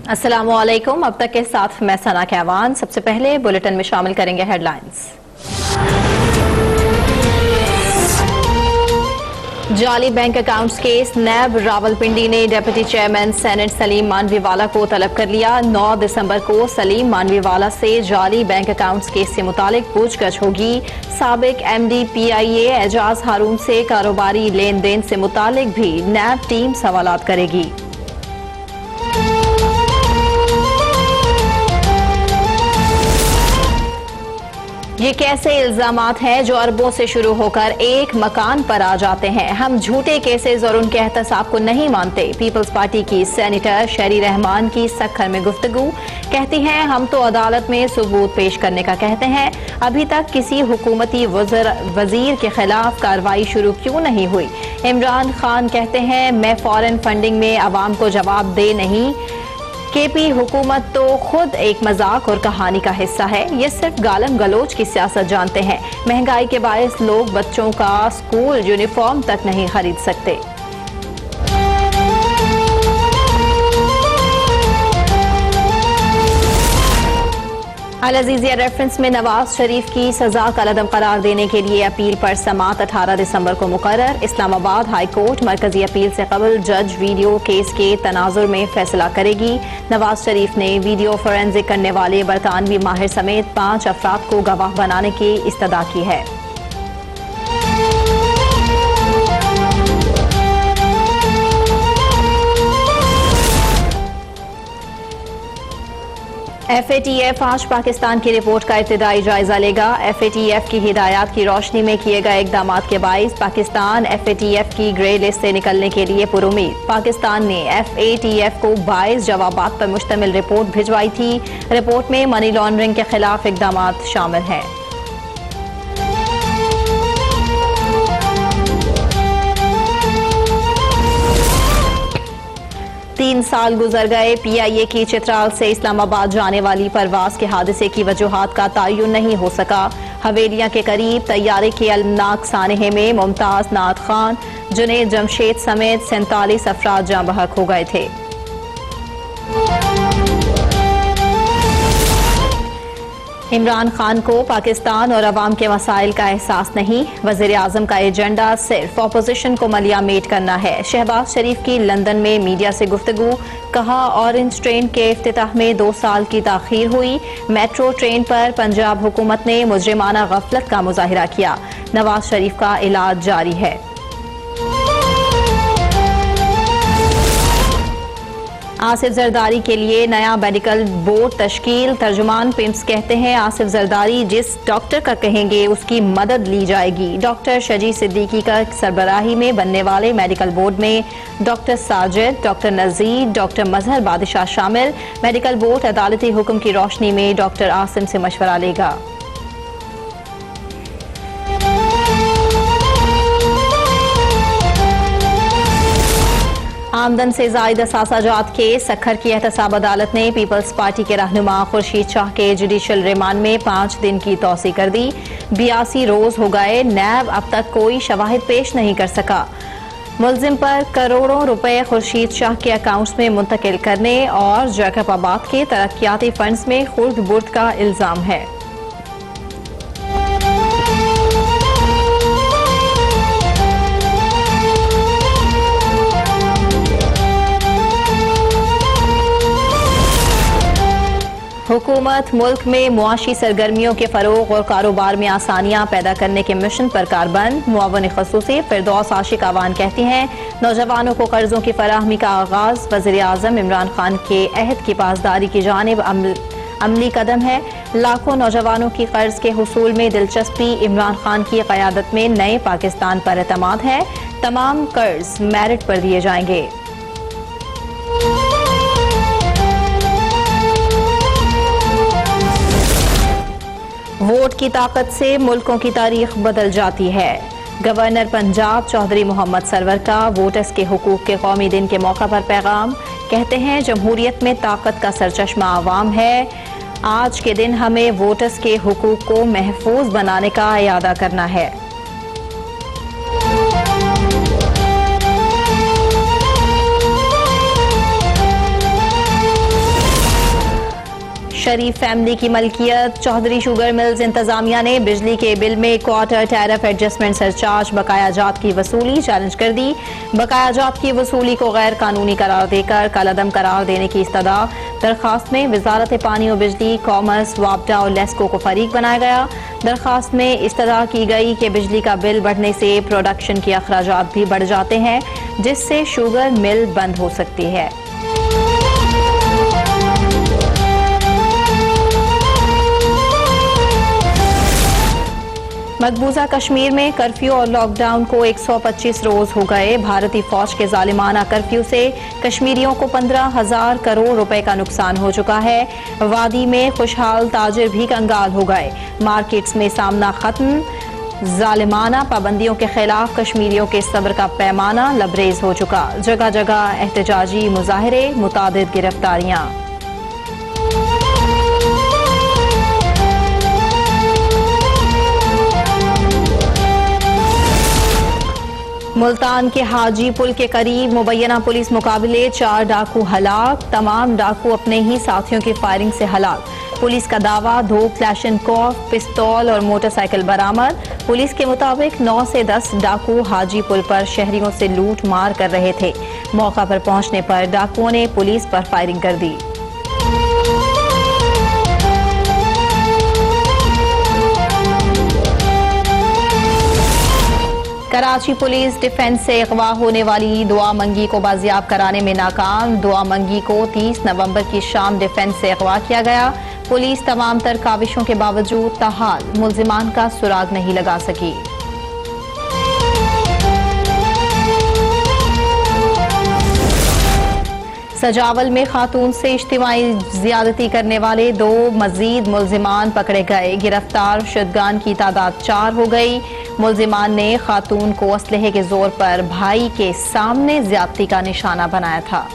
अस्सलामुअलैकुम। अब तक के साथ मैं सना कहवान। सबसे पहले बुलेटिन में शामिल करेंगे हेडलाइंस। जाली बैंक अकाउंट्स केस, नैब रावलपिंडी ने deputy chairman senate Salim Mandviwalla को तलब कर लिया। 9 दिसंबर को सलीम मानवीवाला से जाली बैंक अकाउंट्स केस से मुतालिक पूछगछ होगी। साबिक MD PIA एजाज हारून से कारोबारी लेन देन से मुतालिक भी नैब टीम सवालात करेगी। ये कैसे इल्जामात हैं जो अरबों से शुरू होकर एक मकान पर आ जाते हैं। हम झूठे केसेस और उनके एहतसाब को नहीं मानते। पीपल्स पार्टी की सेनेटर शरी रहमान की सक्खर में गुफ्तगू, कहती हैं हम तो अदालत में सबूत पेश करने का कहते हैं। अभी तक किसी हुकूमती वजीर के खिलाफ कार्रवाई शुरू क्यों नहीं हुई। इमरान खान कहते हैं मैं फॉरेन फंडिंग में अवाम को जवाब दे नहीं। KP हुकूमत तो खुद एक मजाक और कहानी का हिस्सा है। ये सिर्फ गालम गलोच की सियासत जानते हैं। महंगाई के बायस लोग बच्चों का स्कूल यूनिफॉर्म तक नहीं खरीद सकते। अल अजीजिया रेफरेंस में नवाज शरीफ की सजा का लदम करार देने के लिए अपील पर समात 18 दिसंबर को मुकर्रर। इस्लामाबाद हाई कोर्ट मरकजी अपील से कबल जज वीडियो केस के तनाजुर में फैसला करेगी। नवाज शरीफ ने वीडियो फोरेंसिक करने वाले बरतानवी माहिर समेत 5 अफराद को गवाह बनाने की इस्तदा की है। FATF आज पाकिस्तान की रिपोर्ट का इब्तिदाई जायजा लेगा। FATF की हिदायत की रोशनी में किए गए इकदाम के बाइस पाकिस्तान FATF की ग्रे लिस्ट से निकलने के लिए पुरुमीद। पाकिस्तान ने FATF को 22 जवाबात पर मुश्तमिल रिपोर्ट भिजवाई थी। रिपोर्ट में मनी लॉन्ड्रिंग के खिलाफ इकदाम शामिल हैं। तीन साल गुजर गए। PIA की चित्राल से इस्लामाबाद जाने वाली परवाज के हादसे की वजूहात का तयन नहीं हो सका। हवेलियां के करीब तैयारे के अलमनाक सानहे में मुमताज नाथ खान, जुनेद जमशेद समेत 47 अफराद जाँ बहक हो गए थे। इमरान खान को पाकिस्तान और अवाम के मसाइल का एहसास नहीं। वज़ीर आज़म का एजेंडा सिर्फ अपोजिशन को मलियामेट करना है। शहबाज शरीफ की लंदन में मीडिया से गुफ्तगू, कहा ऑरेंज ट्रेन के इफ्तिताह में 2 साल की ताखीर हुई। मेट्रो ट्रेन पर पंजाब हुकूमत ने मुजरिमाना गफलत का मुजाहिरा किया। नवाज शरीफ का इलाज जारी है। आसिफ जरदारी के लिए नया मेडिकल बोर्ड तश्कील। तर्जुमान पिम्स कहते हैं आसिफ जरदारी जिस डॉक्टर का कहेंगे उसकी मदद ली जाएगी। डॉक्टर शजी सिद्दीकी का सरबराही में बनने वाले मेडिकल बोर्ड में डॉक्टर साजिद, डॉक्टर नजीर, डॉक्टर मजहर बादशाह शामिल। मेडिकल बोर्ड अदालती हुक्म की रोशनी में डॉक्टर आसिम से मशवरा लेगा। आमदन से जायद असासाजात के सक्खर की एहतसाब अदालत ने पीपल्स पार्टी के रहनुमा खुर्शीद शाह के जुडिशल रिमांड में 5 दिन की तौसी कर दी। 82 रोज हो गए। नैब अब तक कोई शवाहिद पेश नहीं कर सका। मुलजिम पर करोड़ों रुपए खुर्शीद शाह के अकाउंट्स में मुंतकिल करने और जैकबाबाद के तरक्याती फंड्स में खुर्द बुर्द का इल्जाम है। हुकूमत मुल्क में मुआशी सरगर्मियों के फरोग और कारोबार में आसानियां पैदा करने के मिशन पर कारबंद। मुआवन खसूसी फिरदौस आशिक अवान कहती हैं नौजवानों को कर्जों की फराहमी का आगाज वज़ीर आज़म इमरान खान के अहद की पासदारी की जानिब अमली कदम है। लाखों नौजवानों की कर्ज के हुसूल में दिलचस्पी। इमरान खान की क़यादत में नए पाकिस्तान पर एतमाद है। तमाम कर्ज मेरिट पर दिए जाएंगे। वोट की ताकत से मुल्कों की तारीख बदल जाती है। गवर्नर पंजाब चौधरी मोहम्मद सरवर का वोटर्स के हुकूक के कौमी दिन के मौका पर पैगाम, कहते हैं जमहूरियत में ताकत का सरचश्मा आवाम है। आज के दिन हमें वोटर्स के हुकूक को महफूज बनाने का इरादा करना है। शरीफ फैमिली की मलकियत। चौधरी शुगर मिल्स इंतजामिया ने बिजली के बिल में क्वार्टर टैरिफ एडजस्टमेंट सरचार्ज बकाया जात की वसूली चैलेंज कर दी। बकाया जात की वसूली को गैर कानूनी करार देकर कलअदम करार देने की इस्तदा। दरखास्त में वजारत पानी और बिजली, कॉमर्स, वापडा और लेस्को को फरीक बनाया गया। दरखास्त में इस्तदा की गई कि बिजली का बिल बढ़ने से प्रोडक्शन के अखराजात भी बढ़ जाते हैं, जिससे शुगर मिल बंद हो सकती है। मकबूजा कश्मीर में कर्फ्यू और लॉकडाउन को 125 रोज हो गए। भारतीय फौज के जालिमाना कर्फ्यू से कश्मीरियों को 15,000 करोड़ रुपए का नुकसान हो चुका है। वादी में खुशहाल ताजिर भी कंगाल हो गए। मार्केट्स में सामना खत्म। जालिमाना पाबंदियों के खिलाफ कश्मीरियों के सब्र का पैमाना लबरेज हो चुका। जगह जगह एहतजाजी मुजाहरे, मुतादिद गिरफ्तारियां। मुल्तान के हाजी पुल के करीब मुबैना पुलिस मुकाबले 4 डाकू हलाक। तमाम डाकू अपने ही साथियों की फायरिंग से हलाक। पुलिस का दावा 2 क्लैशनकोव, पिस्तौल और मोटरसाइकिल बरामद। पुलिस के मुताबिक 9 से 10 डाकू हाजी पुल पर शहरियों से लूट मार कर रहे थे। मौका पर पहुंचने पर डाकुओं ने पुलिस पर फायरिंग कर दी। कराची पुलिस डिफेंस से अगवा होने वाली दुआ मंगी को बाजियाब कराने में नाकाम। दुआ मंगी को 30 नवंबर की शाम डिफेंस से अगवा किया गया। पुलिस तमाम तर काविशों के बावजूद ताहाल मुल्जिमान का सुराग नहीं लगा सकी। सजावल में खातून से इज्तिमाई ज्यादती करने वाले 2 मजीद मुल्जिमान पकड़े गए। गिरफ्तार शुदगान की तादाद 4 हो गई। मुल्जिमान ने खातून को असलहे के जोर पर भाई के सामने ज्यादती का निशाना बनाया था।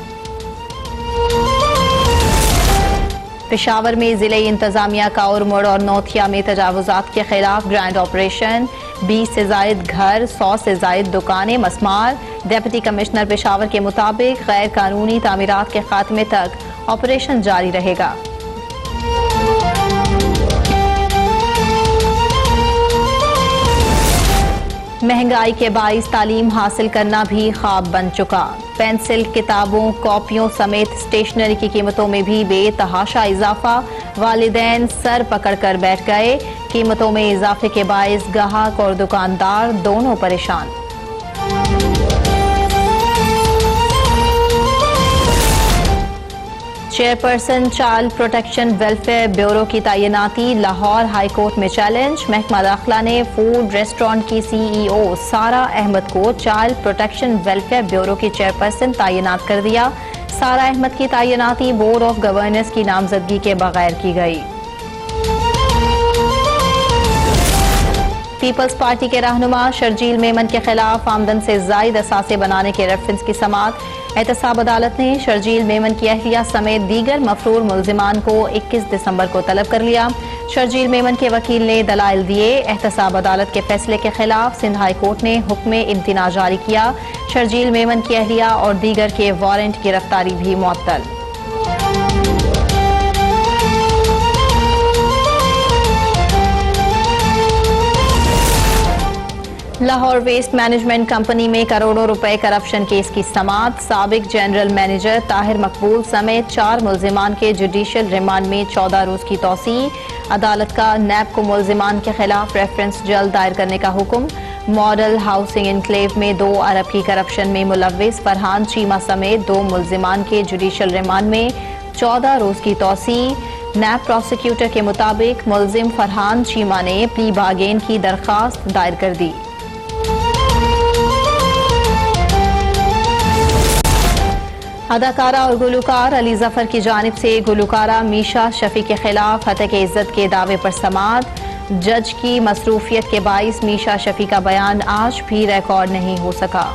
पेशावर में जिले इंतजामिया का उरमुड़ और नौथिया में तजावुजात के खिलाफ ग्रैंड ऑपरेशन। 20 से जायद घर, 100 से जायद दुकानें मसमार। डेप्यूटी कमिश्नर पेशावर के मुताबिक गैर कानूनी तामीरात के खात्मे तक ऑपरेशन जारी रहेगा। महंगाई के बाइस तालीम हासिल करना भी ख्वाब बन चुका। पेंसिल, किताबों, कॉपियों समेत स्टेशनरी की कीमतों में भी बेतहाशा इजाफा। वालिदैन सर पकड़कर बैठ गए। कीमतों में इजाफे के बाइस ग्राहक और दुकानदार दोनों परेशान। Chairperson child protection welfare bureau की तैनाती। लाहौर हाई कोर्ट में चैलेंज। महकमा दाखिला ने फूड रेस्टोरेंट की CEO सारा अहमद को चाइल्ड प्रोटेक्शन वेलफेयर ब्यूरो की चेयरपर्सन तैनात कर दिया। सारा अहमद की तैनाती बोर्ड ऑफ गवर्नर्स की नामजदगी के बगैर की गई। पीपल्स पार्टी के रहनुमा शर्जील मेमन के खिलाफ आमदन से जायद असासे बनाने के रेफरेंस की समाअत। एहतसाब अदालत ने शर्जील मेमन की अहलिया समेत दीगर मफरूर मुल्जिमान को 21 दिसंबर को तलब कर लिया। शर्जील मेमन के वकील ने दलाइल दिए। एहतसाब अदालत के फैसले के खिलाफ सिंध हाई कोर्ट ने हुक्म इम्तिना जारी किया। शर्जील मेमन की अहलिया और दीगर के वारंट गिरफ्तारी भी मुअत्तल। लाहौर वेस्ट मैनेजमेंट कंपनी में करोड़ों रुपए करप्शन केस की समाअत। साबिक जनरल मैनेजर ताहिर मकबूल समेत 4 मुल्जिमान के जुडिशियल रिमांड में 14 रोज की तौसीह। अदालत का नैब को मुल्जिमान के खिलाफ रेफरेंस जल्द दायर करने का हुक्म। मॉडल हाउसिंग इनक्लेव में 2 अरब की करप्शन में मुलव्विस फरहान चीमा समेत 2 मुल्जिमान के जुडिशियल रिमांड में 14 रोज की तौसीह। नैब प्रोसिक्यूटर के मुताबिक मुल्जिम फरहान चीमा ने प्ली बागेन की दरखास्त दायर कर दी। अदाकारा और गुलूकार अली जफर की जानिब से गुलूकारा मीशा शफी के खिलाफ हत्या इज्जत के दावे पर समाअत। जज की मसरूफियत के बाइस मीशा शफी का बयान आज भी रिकॉर्ड नहीं हो सका।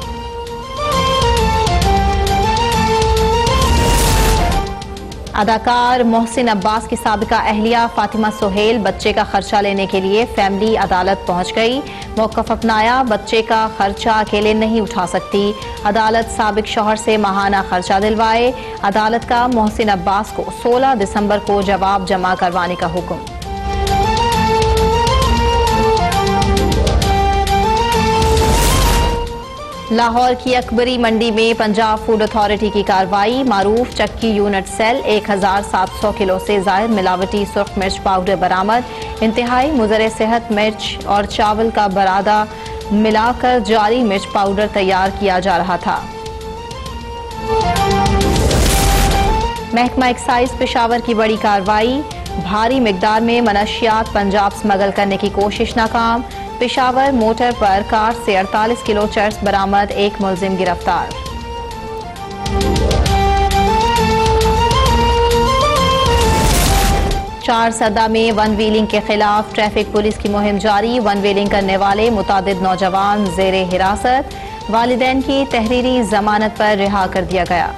अदाकार मोहसिन अब्बास की साबिका अहलिया फातिमा सुहेल बच्चे का खर्चा लेने के लिए फैमिली अदालत पहुंच गई। मौकफ अपनाया, बच्चे का खर्चा अकेले नहीं उठा सकती। अदालत साबिक शौहर से माहाना खर्चा दिलवाए। अदालत का मोहसिन अब्बास को 16 दिसंबर को जवाब जमा करवाने का हुक्म। लाहौर की अकबरी मंडी में पंजाब फूड अथॉरिटी की कार्रवाई। मारूफ चक्की यूनिट सेल 1700 किलो से जायद मिलावटी सुर्ख मिर्च पाउडर बरामद। इंतहाई मुज़र सेहत मिर्च और चावल का बरादा मिलाकर जाली मिर्च पाउडर तैयार किया जा रहा था। महकमा एक्साइज पेशावर की बड़ी कार्रवाई। भारी मिकदार में मनशियात पंजाब स्मगल करने की कोशिश नाकाम। पेशावर मोटर पर कार से 48 किलो चर्स बरामद, एक मुलजिम गिरफ्तार। चार सदा में वन व्हीलिंग के खिलाफ ट्रैफिक पुलिस की मुहिम जारी। वन व्हीलिंग करने वाले मुतादिद नौजवान जेरे हिरासत। वालिदैन की तहरीरी जमानत पर रिहा कर दिया गया।